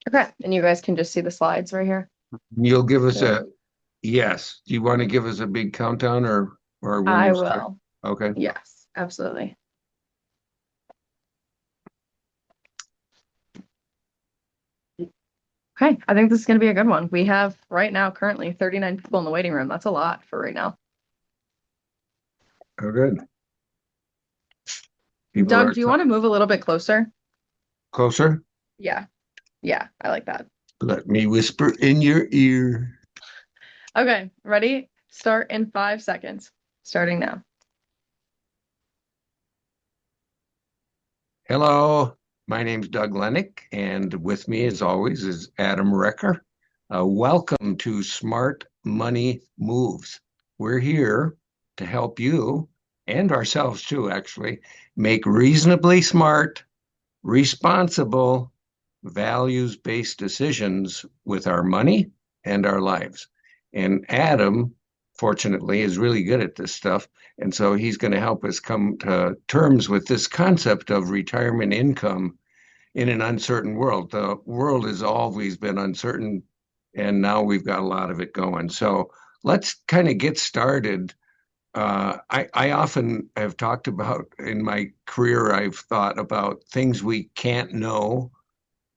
Okay, and you guys can just see the slides right here. You'll give us Or a yes. Do you want to give us a big countdown or when I you start? will. Okay. Yes, absolutely. Okay, I think this is going to be a good one. We have right now currently 39 people in the waiting room. That's a lot for right now. Oh, good. People Doug, are do you want to move a little bit closer? closer. Yeah, yeah, I like that. Let me whisper in your ear. Okay, ready? Start in 5 seconds. Starting now. Hello, my name's Doug Lennick, and with me, as always, is Adam Recker. Welcome to Smart Money Moves. We're here to help you and ourselves too, actually, make reasonably smart, responsible, values-based decisions with our money and our lives. And Adam, fortunately, is really good at this stuff. And so he's going to help us come to terms with this concept of retirement income in an uncertain world. The world has always been uncertain, and now we've got a lot of it going. So let's kind of get started. I often have talked about in my career, I've thought about things we can't know,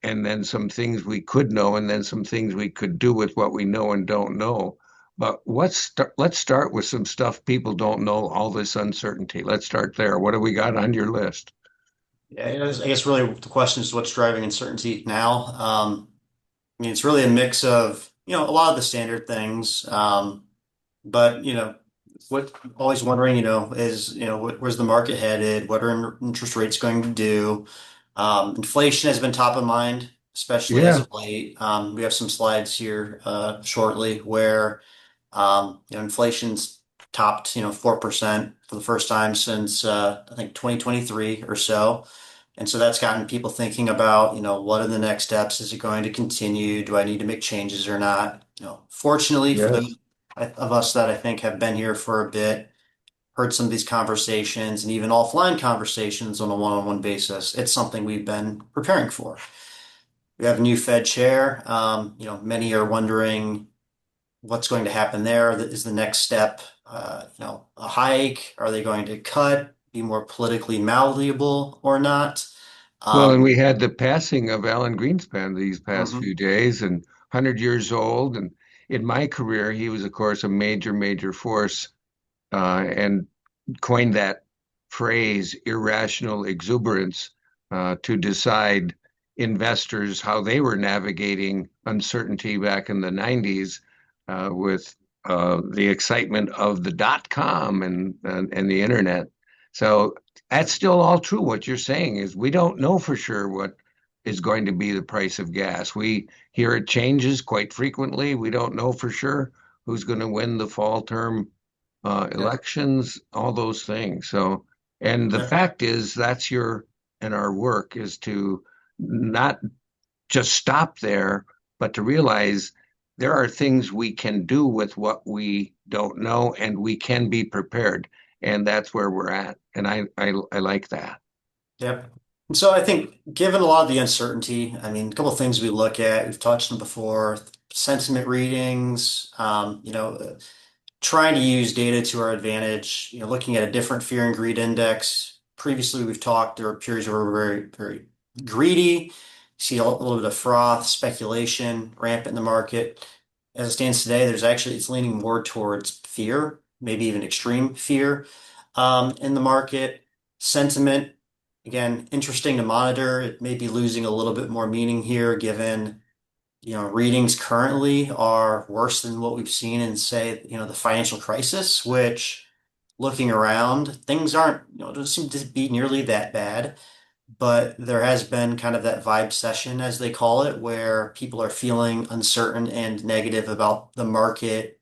and then some things we could know, and then some things we could do with what we know and don't know. But let's start with some stuff people don't know, all this uncertainty. Let's start there. What do we got on your list? Yeah, I guess really the question is what's driving uncertainty now. I mean, it's really a mix of, a lot of the standard things. But, what always wondering, is, where's the market headed? What are interest rates going to do? Inflation has been top of mind, especially as Yeah. of late. We have some slides here shortly where inflation's topped, 4% for the first time since I think 2023 or so. And so that's gotten people thinking about, what are the next steps? Is it going to continue? Do I need to make changes or not? Fortunately for those Yes. of us that I think have been here for a bit, heard some of these conversations and even offline conversations on a one-on-one basis, it's something we've been preparing for. We have a new Fed chair. Many are wondering what's going to happen there. Is the next step, a hike? Are they going to cut, be more politically malleable or not? Well, and Um, we had the passing of Alan Greenspan these past mhm. few days, and 100 years old. And in my career, he was, of course, a major force, and coined that phrase, irrational exuberance, to decide investors how they were navigating uncertainty back in the 90s, with the excitement of the dot-com and the internet. So that's still all true. What you're saying is we don't know for sure what is going to be the price of gas. We hear it changes quite frequently. We don't know for sure who's going to win the fall term Yep. elections, all those things. So, and the Yep. fact is, that's your and our work is to not just stop there, but to realize there are things we can do with what we don't know, and we can be prepared. And that's where we're at. And I like that. Yep. And so I think given a lot of the uncertainty, I mean, a couple of things we look at, we've touched on before, sentiment readings, trying to use data to our advantage, looking at a different fear and greed index. Previously, we've talked, there were periods where we're very greedy, see a little bit of froth, speculation, rampant in the market. As it stands today, it's leaning more towards fear, maybe even extreme fear, in the market. Sentiment, again, interesting to monitor. It may be losing a little bit more meaning here, given readings currently are worse than what we've seen in, say, the financial crisis, which looking around, things aren't, don't seem to be nearly that bad. But there has been kind of that vibe session, as they call it, where people are feeling uncertain and negative about the market,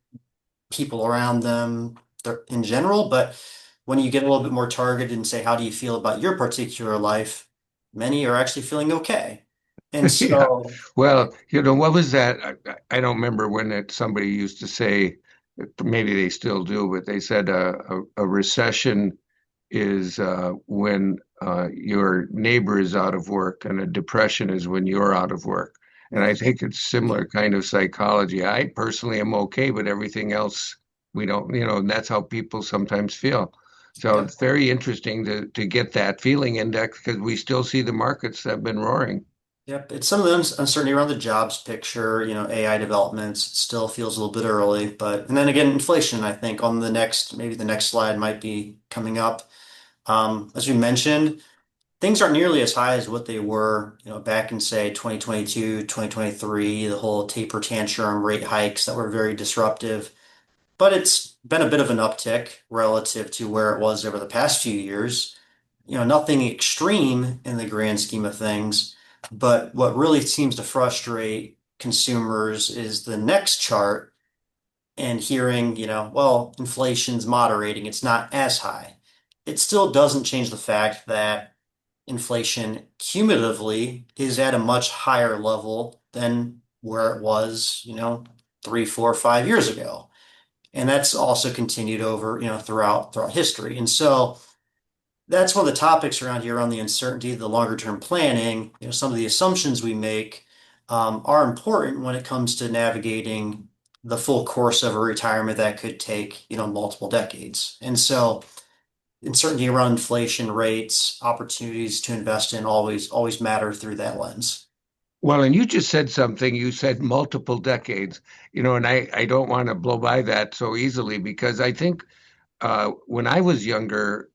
people around them in general. But when you get a little bit more targeted and say, how do you feel about your particular life? Many are actually feeling okay. And Yeah. so, Well, what was that? I don't remember when somebody used to say, maybe they still do, but they said a recession is when your neighbor is out of work, and a depression is when you're out of work. And I think it's similar kind of psychology. I personally am okay, but everything else we don't, and that's how people sometimes feel. So Yep. it's very interesting to get that feeling index because we still see the markets have been roaring. Yep. It's some of the uncertainty around the jobs picture, AI developments still feels a little bit early, but, and then again, inflation, I think on maybe the next slide might be coming up. As we mentioned, things aren't nearly as high as what they were, back in say 2022, 2023, the whole taper tantrum rate hikes that were very disruptive. But it's been a bit of an uptick relative to where it was over the past few years. Nothing extreme in the grand scheme of things, but what really seems to frustrate consumers is the next chart and hearing, well, inflation's moderating, it's not as high. It still doesn't change the fact that inflation cumulatively is at a much higher level than where it was, 3, 4, 5 years ago. And that's also continued over, throughout history. And so that's one of the topics around here on the uncertainty, the longer term planning. Some of the assumptions we make are important when it comes to navigating the full course of a retirement that could take, multiple decades. And so uncertainty around inflation rates, opportunities to invest in always matter through that lens. Well, and you just said something, you said multiple decades, and I don't want to blow by that so easily because I think when I was younger,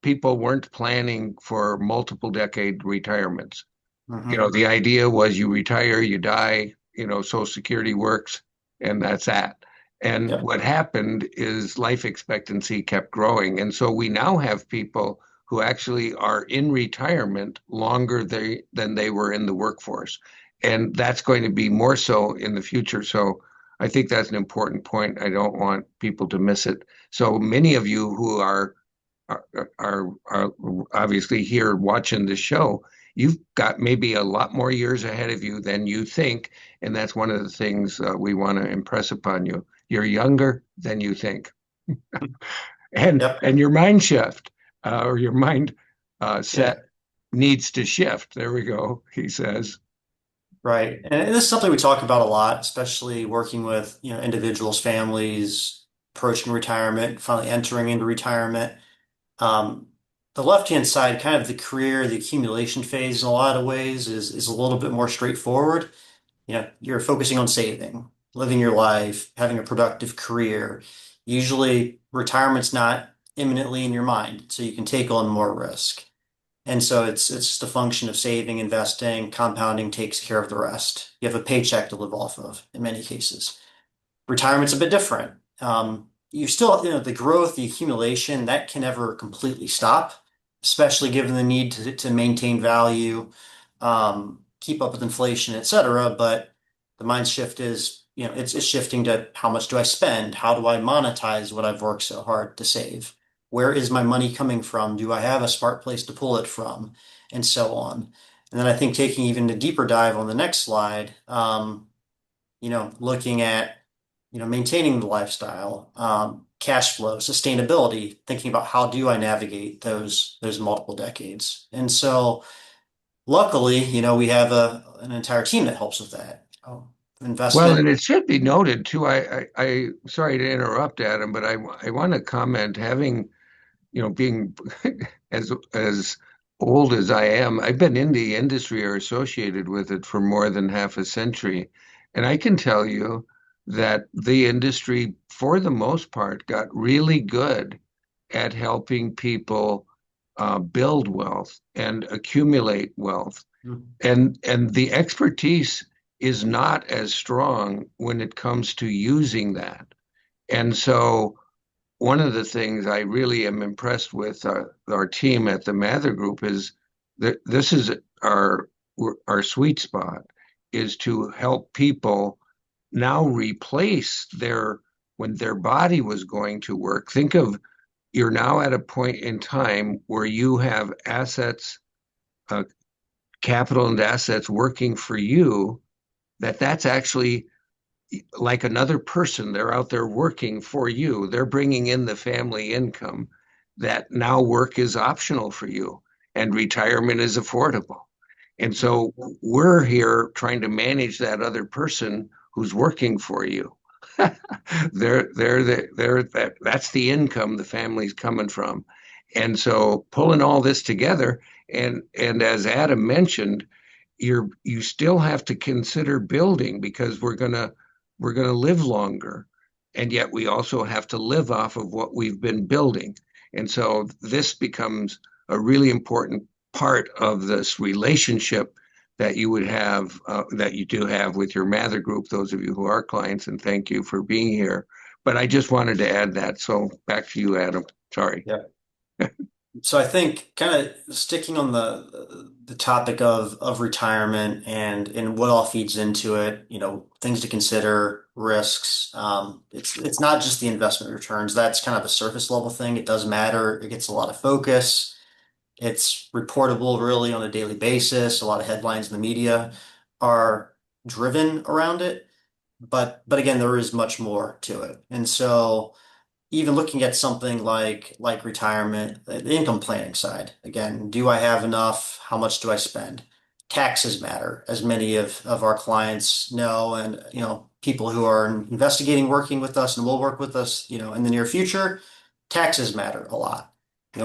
people weren't planning for multiple decade retirements. Hmm. The idea was you retire, you die, Social Security works, and that's that. And Yep. what happened is life expectancy kept growing. And so we now have people who actually are in retirement longer than they were in the workforce. And that's going to be more so in the future. So I think that's an important point. I don't want people to miss it. So many of you who are, are obviously here watching the show, you've got maybe a lot more years ahead of you than you think. And that's one of the things we want to impress upon you. You're younger than you think. And Yep. and your mind shift or your mind Yeah. set needs to shift. There we go, he says. Right. And this is something we talk about a lot, especially working with, individuals, families, approaching retirement, finally entering into retirement. Um, the left-hand side, kind of the career, the accumulation phase in a lot of ways is a little bit more straightforward. You're focusing on saving, living your life, having a productive career. Usually retirement's not imminently in your mind, so you can take on more risk. And so it's just a function of saving, investing, compounding takes care of the rest. You have a paycheck to live off of in many cases. Retirement's a bit different. You still, the growth, the accumulation, that can never completely stop, especially given the need to maintain value, keep up with inflation, et cetera. But the mind shift is, it's shifting to how much do I spend? How do I monetize what I've worked so hard to save? Where is my money coming from? Do I have a smart place to pull it from? And so on. And then I think taking even a deeper dive on the next slide, looking at, maintaining the lifestyle, cash flow, sustainability, thinking about how do I navigate those multiple decades. And so luckily, we have an entire team that helps with that. Well, and Investment. it should be noted too. I sorry to interrupt, Adam, but I want to comment. Having being as old as I am, I've been in the industry or associated with it for more than half a century, and I can tell you that the industry, for the most part, got really good at helping people build wealth and accumulate wealth. And the expertise is not as strong when it comes to using that. And so one of the things I really am impressed with our team at the Mather Group is that this is our sweet spot is to help people now replace their when their body was going to work. Think of you're now at a point in time where you have assets, uh, capital and assets working for you, that's actually like another person. They're out there working for you. They're bringing in the family income that now work is optional for you and retirement is affordable. And so we're here trying to manage that other person who's working for you. That's the income the family's coming from. And so pulling all this together, and as Adam mentioned, you still have to consider building because we're gonna live longer, and yet we also have to live off of what we've been building. And so this becomes a really important part of this relationship that you would have, that you do have with your Mather group, those of you who are clients, and thank you for being here. But I just wanted to add that. So back to you, Adam. Sorry. Yeah. So I think kind of sticking on the topic of retirement and what all feeds into it, things to consider, risks. It's not just the investment returns. That's kind of a surface level thing. It does matter. It gets a lot of focus. It's reportable really on a daily basis. A lot of headlines in the media are driven around it. But again, there is much more to it. And so even looking at something like retirement, the income planning side, again, do I have enough? How much do I spend? Taxes matter, as many of our clients know, and people who are investigating working with us and will work with us, in the near future, taxes matter a lot.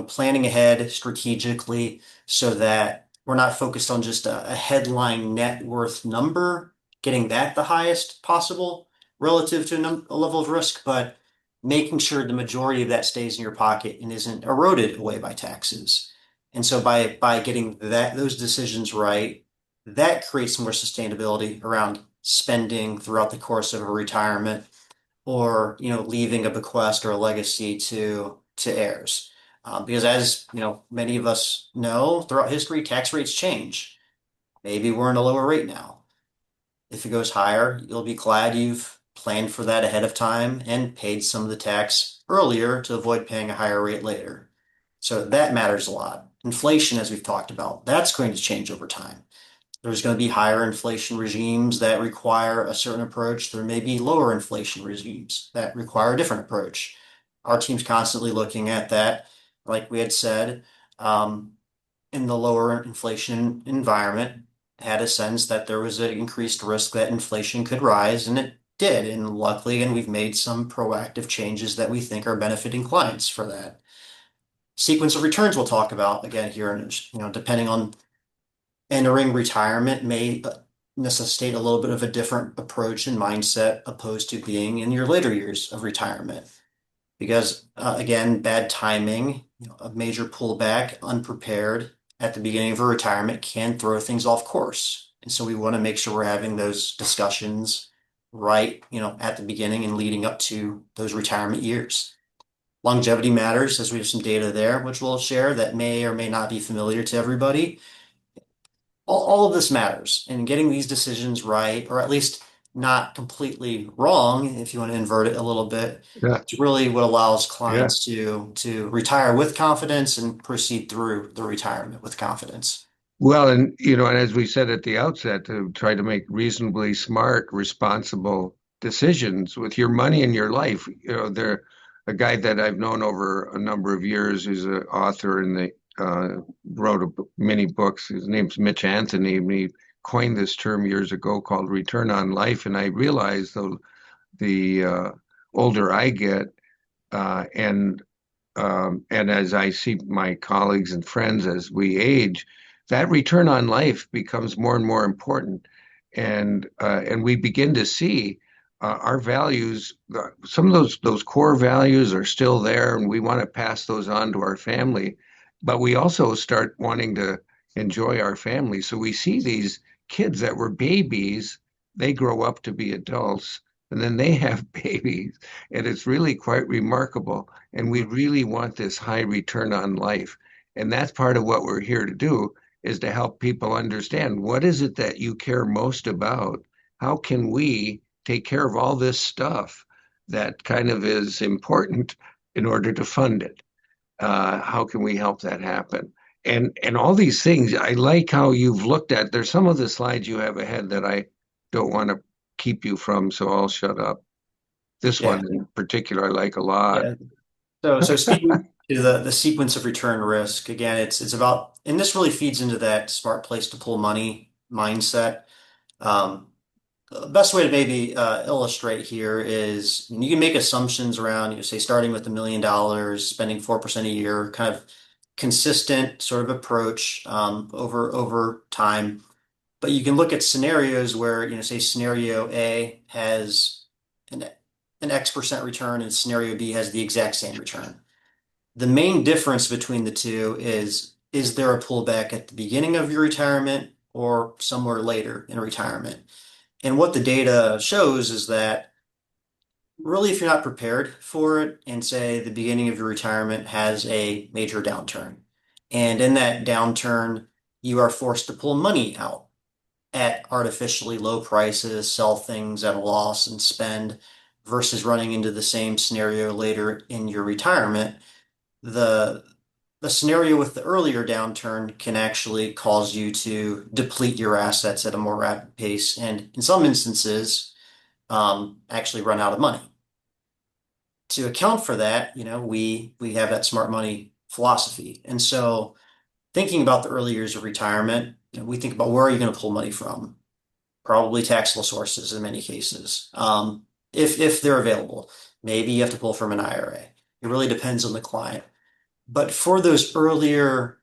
Planning ahead strategically so that we're not focused on just a headline net worth number, getting that the highest possible relative to a level of risk, but making sure the majority of that stays in your pocket and isn't eroded away by taxes. And so by getting those decisions right, that creates more sustainability around spending throughout the course of a retirement or leaving a bequest or a legacy to heirs. Because as many of us know, throughout history, tax rates change. Maybe we're in a lower rate now. If it goes higher, you'll be glad you've planned for that ahead of time and paid some of the tax earlier to avoid paying a higher rate later. So that matters a lot. Inflation, as we've talked about, that's going to change over time. There's going to be higher inflation regimes that require a certain approach. There may be lower inflation regimes that require a different approach. Our team's constantly looking at that. Like we had said, in the lower inflation environment, had a sense that there was an increased risk that inflation could rise, and it did. And luckily, and we've made some proactive changes that we think are benefiting clients for that. Sequence of returns we'll talk about again here, and depending on entering retirement may necessitate a little bit of a different approach and mindset opposed to being in your later years of retirement. Because again, bad timing, a major pullback, unprepared at the beginning of a retirement can throw things off course. And so we want to make sure we're having those discussions right, at the beginning and leading up to those retirement years. Longevity matters, as we have some data there, which we'll share that may or may not be familiar to everybody. All of this matters, and getting these decisions right, or at least not completely wrong, if you want to invert it a little bit, Yeah. it's really what allows Yeah. clients to retire with confidence and proceed through the retirement with confidence. Well, and as we said at the outset, to try to make reasonably smart, responsible decisions with your money and your life. There, a guy that I've known over a number of years who's an author and wrote many books. His name's Mitch Anthony, and he coined this term years ago called return on life. And I realized the older I get, and as I see my colleagues and friends as we age, that return on life becomes more and more important, and we begin to see our values. Some of those core values are still there, and we want to pass those on to our family. But we also start wanting to enjoy our family. So we see these kids that were babies, they grow up to be adults, and then they have babies, and it's really quite remarkable. And we really want this high return on life. And that's part of what we're here to do is to help people understand what is it that you care most about? How can we take care of all this stuff that kind of is important in order to fund it? How can we help that happen? And all these things, I like how you've looked at. There's some of the slides you have ahead that I don't want to keep you from, so I'll shut up. This Yeah, one in particular, I like a lot. yeah. So speaking to the sequence of return risk. Again, it's about, and this really feeds into that smart place to pull money mindset. Um, the best way to maybe illustrate here is you can make assumptions around, say, starting with $1 million, spending 4% a year, kind of consistent sort of approach over time. But you can look at scenarios where, say Scenario A has an, an X% return and Scenario B has the exact same return. The main difference between the two is there a pullback at the beginning of your retirement or somewhere later in retirement? And what the data shows is that really, if you're not prepared for it, and say the beginning of your retirement has a major downturn, and in that downturn, you are forced to pull money out at artificially low prices, sell things at a loss and spend versus running into the same scenario later in your retirement, the the scenario with the earlier downturn can actually cause you to deplete your assets at a more rapid pace, and in some instances, actually run out of money. To account for that, we have that smart money philosophy. And so thinking about the early years of retirement, we think about where are you going to pull money from? Probably taxable sources in many cases, if they're available. Maybe you have to pull from an IRA. It really depends on the client. But for those earlier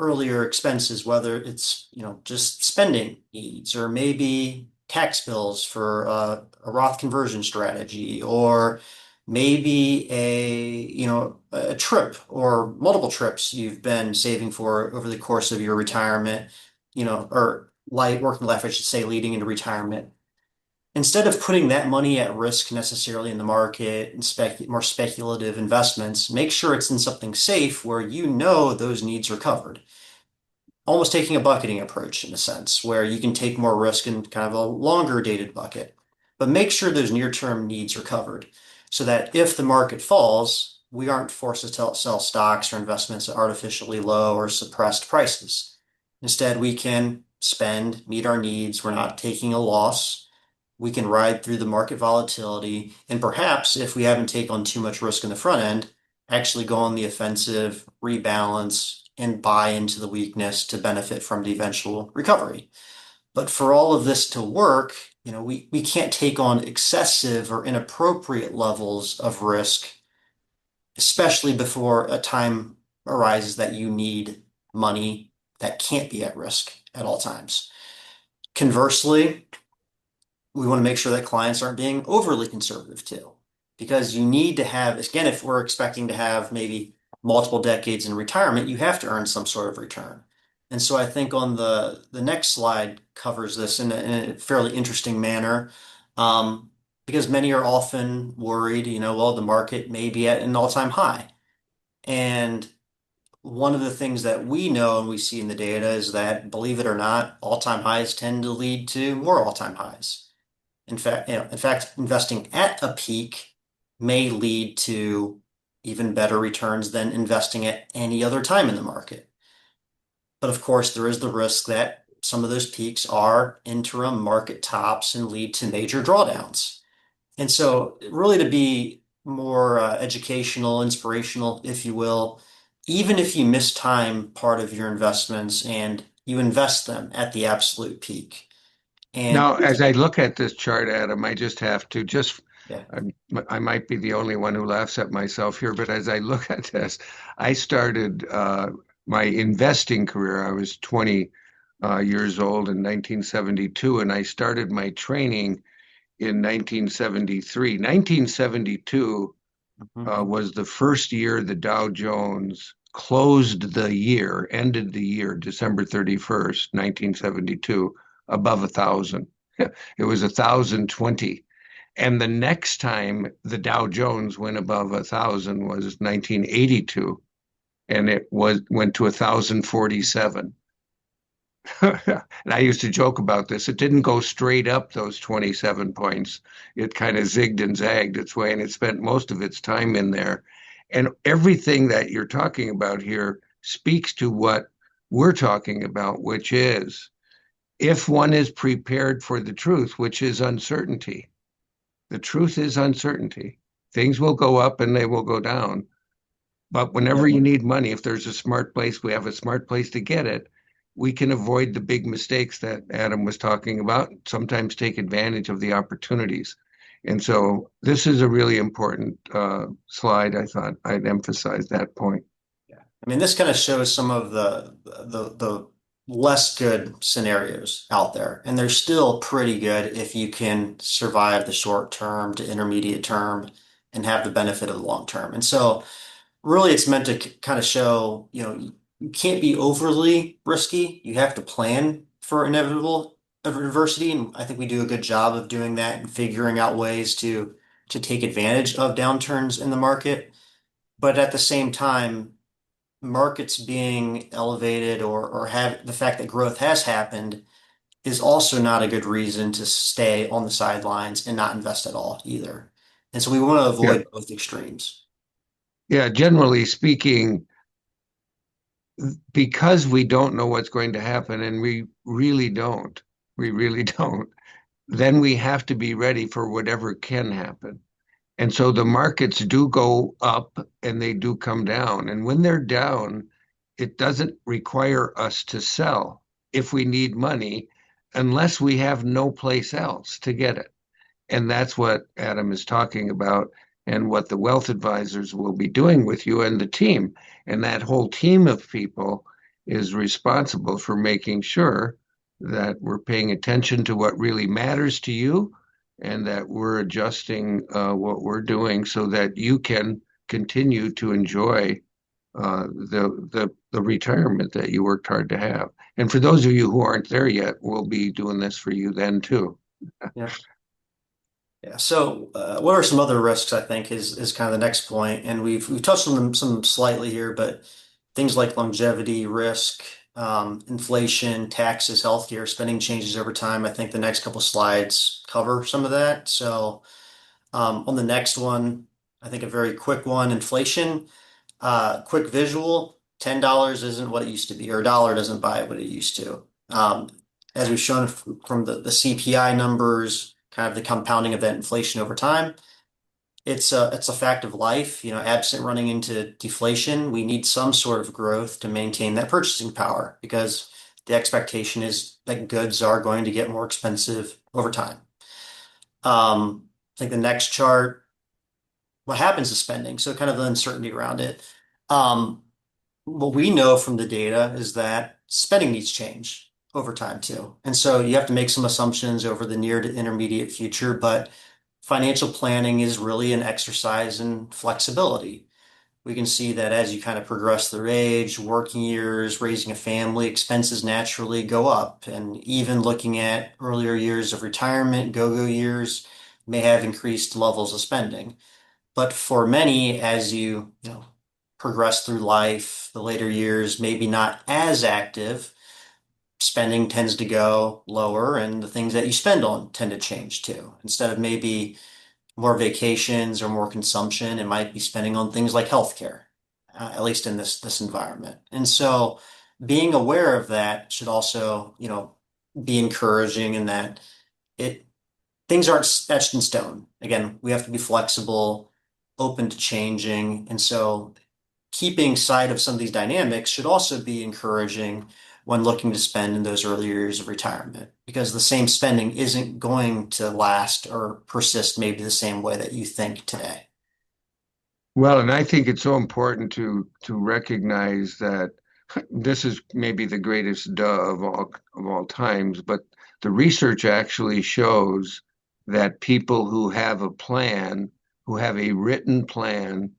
expenses, whether it's, just spending needs or maybe tax bills for a Roth conversion strategy, or maybe a trip or multiple trips you've been saving for over the course of your retirement, or light working life, I should say, leading into retirement. Instead of putting that money at risk necessarily in the market and more speculative investments, make sure it's in something safe where those needs are covered. Almost taking a bucketing approach in a sense, where you can take more risk in kind of a longer dated bucket, but make sure those near-term needs are covered so that if the market falls, we aren't forced to sell stocks or investments at artificially low or suppressed prices. Instead, we can spend, meet our needs. We're not taking a loss. We can ride through the market volatility, and perhaps if we haven't taken on too much risk in the front end, actually go on the offensive, rebalance, and buy into the weakness to benefit from the eventual recovery. But for all of this to work, we can't take on excessive or inappropriate levels of risk, especially before a time arises that you need money that can't be at risk at all times. Conversely, we want to make sure that clients aren't being overly conservative too, because you need to have, again, if we're expecting to have maybe multiple decades in retirement, you have to earn some sort of return. And so I think on the next slide covers this in a fairly interesting manner, because many are often worried, well, the market may be at an all-time high. And one of the things that we know and we see in the data is that, believe it or not, all-time highs tend to lead to more all-time highs. In fact, investing at a peak may lead to even better returns than investing at any other time in the market. But of course, there is the risk that some of those peaks are interim market tops and lead to major drawdowns. And so, really, to be more educational, inspirational, if you will, even if you mistime part of your investments and you invest them at the absolute peak. And Now, as I look at this chart, Adam, I just have to yeah. I might be the only one who laughs at myself here, but as I look at this, I started my investing career. I was 20 years old in 1972, and I started my training in 1973. 1972 Mhm. was the first year the Dow Jones closed the year, ended the year, December 31st, 1972, above 1,000. It was 1,020. And the next time the Dow Jones went above 1,000 was 1982, and it went to 1,047. And I used to joke about this. It didn't go straight up those 27 points. It kind of zigged and zagged its way, and it spent most of its time in there. And everything that you're talking about here speaks to what we're talking about, which is if one is prepared for the truth, which is uncertainty. The truth is uncertainty. Things will go up and they will go down. But whenever you need money, if there's a smart place, we have a smart place to get it. We can avoid the big mistakes that Adam was talking about, sometimes take advantage of the opportunities. And so this is a really important slide. I thought I'd emphasize that point. Yeah. I mean, this kind of shows some of the less good scenarios out there, and they're still pretty good if you can survive the short term to intermediate term and have the benefit of the long term. And so, really, it's meant to kind of show, you can't be overly risky. You have to plan for inevitable adversity, and I think we do a good job of doing that and figuring out ways to take advantage of downturns in the market. But at the same time, markets being elevated or have the fact that growth has happened is also not a good reason to stay on the sidelines and not invest at all either. And so we want to Yeah. avoid both extremes. Yeah, generally speaking, because we don't know what's going to happen, and we really don't, then we have to be ready for whatever can happen. And so the markets do go up and they do come down. And when they're down, it doesn't require us to sell if we need money unless we have no place else to get it. And that's what Adam is talking about and what the wealth advisors will be doing with you and the team. And that whole team of people is responsible for making sure that we're paying attention to what really matters to you and that we're adjusting what we're doing so that you can continue to enjoy the retirement that you worked hard to have. And for those of you who aren't there yet, we'll be doing this for you then too. Yeah. Yeah. So, what are some other risks, I think, is kind of the next point, and we've touched on them some slightly here, but things like longevity risk, inflation, taxes, healthcare, spending changes over time. I think the next couple slides cover some of that. So, on the next one, I think a very quick one, inflation, quick visual, $10 isn't what it used to be, or a dollar doesn't buy what it used to. As we've shown from the CPI numbers, kind of the compounding of that inflation over time, it's a fact of life. Absent running into deflation, we need some sort of growth to maintain that purchasing power because the expectation is that goods are going to get more expensive over time. I think the next chart, what happens to spending? So kind of the uncertainty around it. Um, what we know from the data is that spending needs change over time too. And so you have to make some assumptions over the near to intermediate future, but financial planning is really an exercise in flexibility. We can see that as you kind of progress through age, working years, raising a family, expenses naturally go up. And even looking at earlier years of retirement, go-go years may have increased levels of spending. But for many, as you progress through life, the later years, maybe not as active, spending tends to go lower, and the things that you spend on tend to change too. Instead of maybe more vacations or more consumption, it might be spending on things like healthcare, at least in this environment. And so being aware of that should also be encouraging in that it things aren't etched in stone. Again, we have to be flexible, open to changing. And so keeping sight of some of these dynamics should also be encouraging when looking to spend in those early years of retirement, because the same spending isn't going to last or persist maybe the same way that you think today. Well, and I think it's so important to recognize that this is maybe the greatest duh of all times, but the research actually shows that people who have a plan, who have a written plan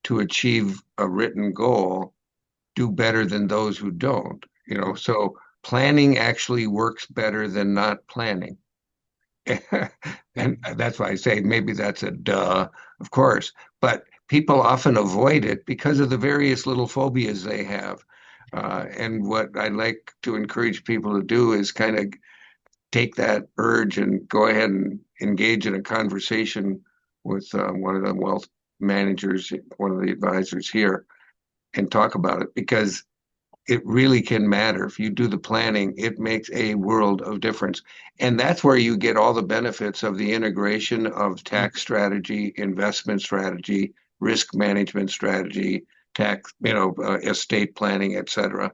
to achieve a written goal, do better than those who don't. So planning actually works better than not planning. And that's why I say maybe that's a duh, of course, but people often avoid it because of the various little phobias they have. And what I like to encourage people to do is kind of take that urge and go ahead and engage in a conversation with one of the wealth managers, one of the advisors here, and talk about it because it really can matter. If you do the planning, it makes a world of difference. And that's where you get all the benefits of the integration of tax strategy, investment strategy, risk management strategy, tax, estate planning, etc.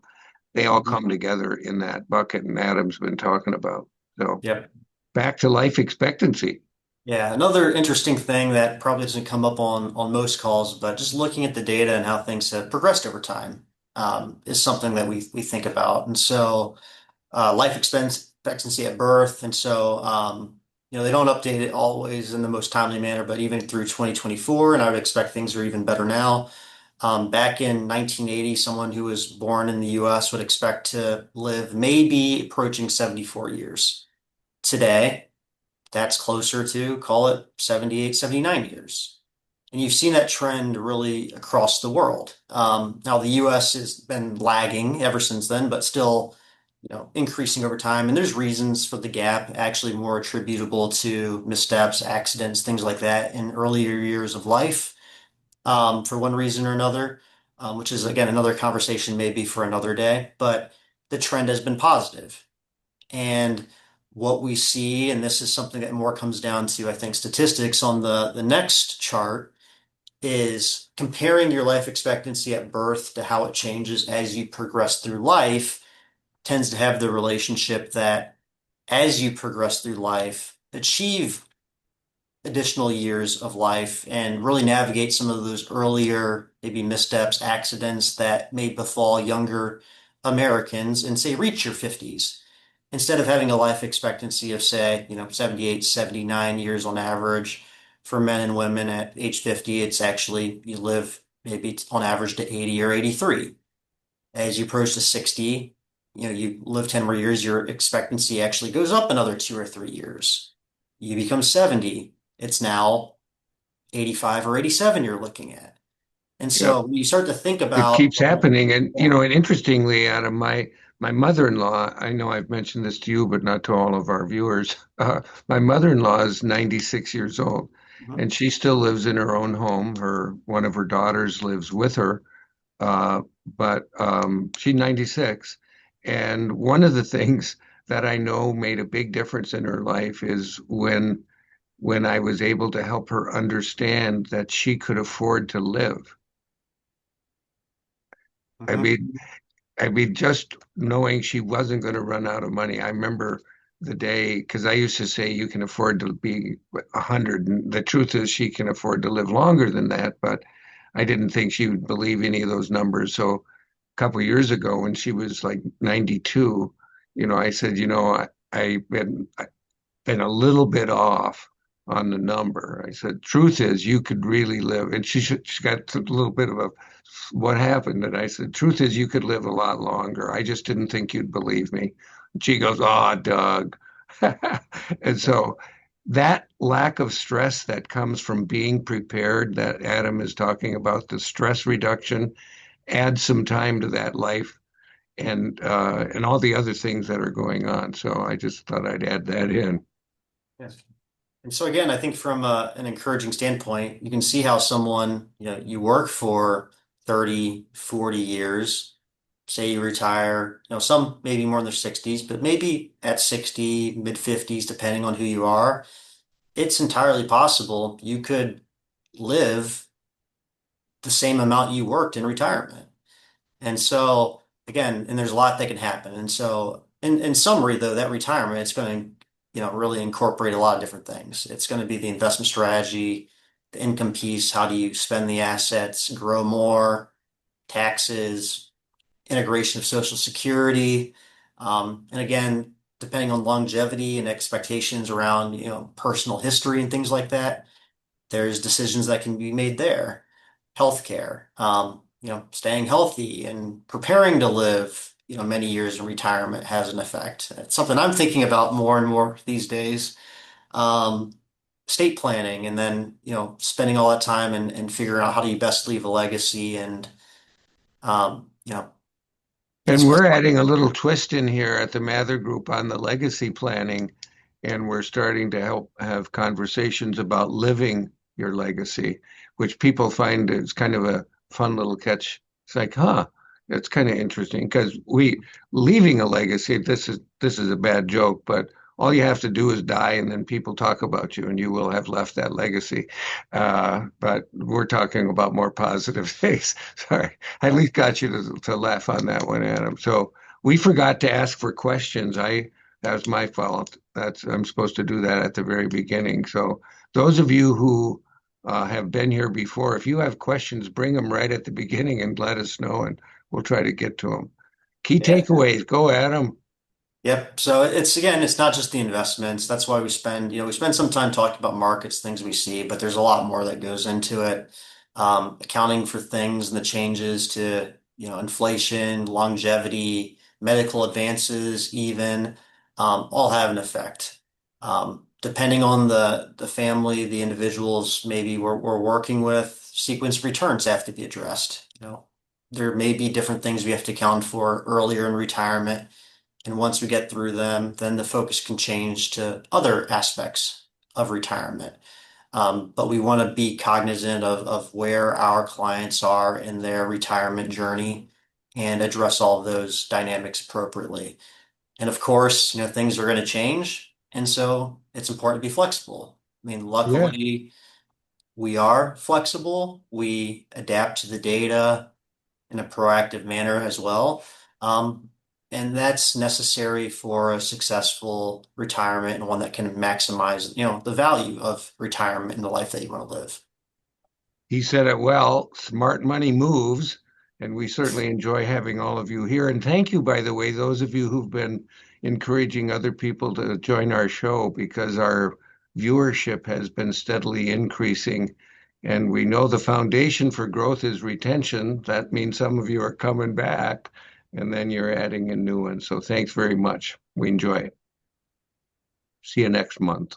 They all Mhm. come together in that bucket, and Adam's been talking about. So Yep. back to life expectancy. Yeah, another interesting thing that probably doesn't come up on most calls, but just looking at the data and how things have progressed over time, is something that we think about. And so, life expectancy at birth, and so they don't update it always in the most timely manner, but even through 2024, and I would expect things are even better now. Back in 1980, someone who was born in the U.S. would expect to live maybe approaching 74 years. Today, that's closer to, call it 78, 79 years. And you've seen that trend really across the world. Now the US has been lagging ever since then, but still, increasing over time. And there's reasons for the gap, actually more attributable to missteps, accidents, things like that in earlier years of life, for one reason or another, which is again another conversation maybe for another day. But the trend has been positive. And what we see, and this is something that more comes down to, I think, statistics on the next chart, is comparing your life expectancy at birth to how it changes as you progress through life tends to have the relationship that as you progress through life, achieve additional years of life and really navigate some of those earlier, maybe missteps, accidents that may befall younger Americans and say reach your 50s. Instead of having a life expectancy of, say, 78, 79 years on average for men and women at age 50, it's actually you live maybe on average to 80 or 83. As you approach to 60, you live 10 more years, your expectancy actually goes up another 2 or 3 years. You become 70, it's now 85 or 87 you're looking at. And Yep. so when you start to think It about, keeps happening. And, yeah, and interestingly, Adam, my mother-in-law, I know I've mentioned this to you, but not to all of our viewers. My mother-in-law is 96 years old, mhm, and she still lives in her own home. One of her daughters lives with her, but she's 96. And one of the things that I know made a big difference in her life is when I was able to help her understand that she could afford to live. I mhm, mean, just knowing she wasn't going to run out of money. I remember the day, because I used to say you can afford to be 100. And the truth is she can afford to live longer than that, but I didn't think she would believe any of those numbers. So a couple of years ago when she was like 92, I said, I've been a little bit off on the number. I said, truth is, you could really live. And she got a little bit of a, what happened? And I said, truth is, you could live a lot longer. I just didn't think you'd believe me. And she goes, oh, Doug. And so that lack of stress that comes from being prepared that Adam is talking about, the stress reduction, adds some time to that life and all the other things that are going on. So I just thought I'd add that in. yes. And so again, I think from an encouraging standpoint, you can see how someone, you work for 30, 40 years, say you retire, some maybe more in their 60s, but maybe at 60, mid 50s, depending on who you are, it's entirely possible you could live the same amount you worked in retirement. And so again, and there's a lot that can happen. And so in summary, though, that retirement, it's going to, really incorporate a lot of different things. It's going to be the investment strategy, the income piece, how do you spend the assets, grow more, taxes, integration of Social Security. And again, depending on longevity and expectations around, personal history and things like that, there's decisions that can be made there. Healthcare, staying healthy and preparing to live, many years in retirement has an effect. It's something I'm thinking about more and more these days. Um, Estate planning and then, spending all that time and figuring out how do you best leave a legacy and, um, you know, And it's we're adding a little twist in here at the Mather Group on the legacy planning, and we're starting to help have conversations about living your legacy, which people find is kind of a fun little catch. It's like, huh, that's kind of interesting because we leaving a legacy, this is a bad joke, but all you have to do is die, and then people talk about you, and you will have left that legacy. But we're talking about more positive things. Sorry, I at least got you to laugh on that one, Adam. So we forgot to ask for questions. That was my fault. I'm supposed to do that at the very beginning. So those of you who have been here before, if you have questions, bring them right at the beginning and let us know, and we'll try to get to them. Key Yeah. takeaways. Go, Adam. Yep. So it's again, it's not just the investments. That's why we spend some time talking about markets, things we see, but there's a lot more that goes into it. Accounting for things and the changes to, inflation, longevity, medical advances, even, all have an effect. Depending on the family, the individuals maybe we're working with, sequence returns have to be addressed. There may be different things we have to account for earlier in retirement. And once we get through them, then the focus can change to other aspects of retirement. But we want to be cognizant of where our clients are in their retirement journey and address all of those dynamics appropriately. And of course, things are going to change. And so it's important to be flexible. I mean, Yeah. luckily, we are flexible. We adapt to the data in a proactive manner as well. Um, and that's necessary for a successful retirement and one that can maximize, the value of retirement and the life that you want to live. He said it well. Smart money moves. And we certainly enjoy having all of you here. And thank you, by the way, those of you who've been encouraging other people to join our show, because our viewership has been steadily increasing. And we know the foundation for growth is retention. That means some of you are coming back, and then you're adding in new ones. So thanks very much. We enjoy it. See you next month.